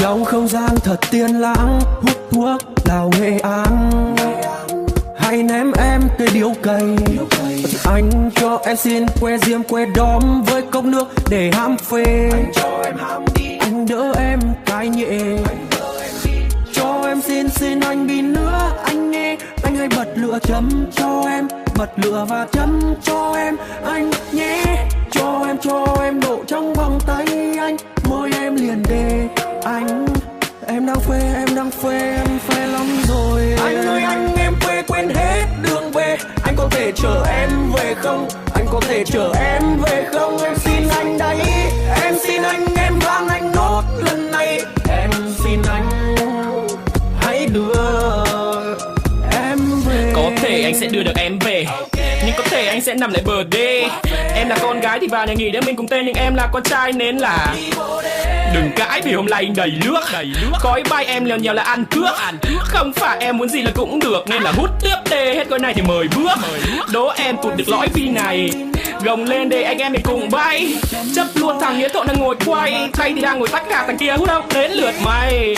Trong không gian thật tiên lãng, hút thuốc lào Nghệ An, hãy ném em cây điếu cày. Anh cho em xin que diêm que đóm với cốc nước để hãm phê. Anh đỡ em cái nhẹ, cho em xin anh bí nữa. Anh nghe anh hãy bật lửa chấm cho em, bật lửa và chấm cho em anh nhé. Cho em độ trong vòng tay anh, môi em liền đề anh. Em đang phê em phê lắm rồi. Anh ơi anh em phê quên hết đường về. Anh có thể chở em về không? Anh có thể chở em về không? Em xin anh đấy, em xin anh, em van anh nốt lần này. Em xin anh hãy đưa em về. Có thể anh sẽ đưa được em về, nhưng có thể anh sẽ nằm lại bờ đê. Em là con gái thì vào nhà nghỉ để mình cùng tên, nhưng em là con trai nên là đừng cãi vì hôm nay anh đầy nước. Khói bay em lèo nhèo là ăn cướp. Không phải em muốn gì là cũng được, nên là hút tiếp đê. Hết gói này thì mời bước. Đố em tụt được lõi vi này, gồng lên để anh em mình cùng bay. Chấp luôn thằng nghĩa thộn đang ngồi quay, tay thì đang ngồi tách cả thằng kia hút không đến lượt mày.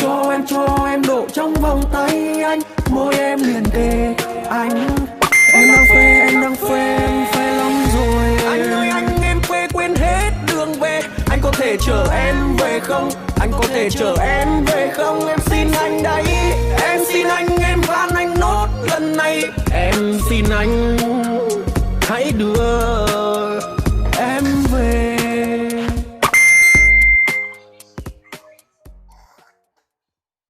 Cho em độ trong vòng tay anh, môi em liền kề anh. Em đang phê em phê lắm rồi. Anh ơi anh em phê quên hết đường về. Anh có thể chở em về không? Anh có thể chở em về không? Em xin anh đấy, em xin anh, em van anh nốt lần này. Em xin anh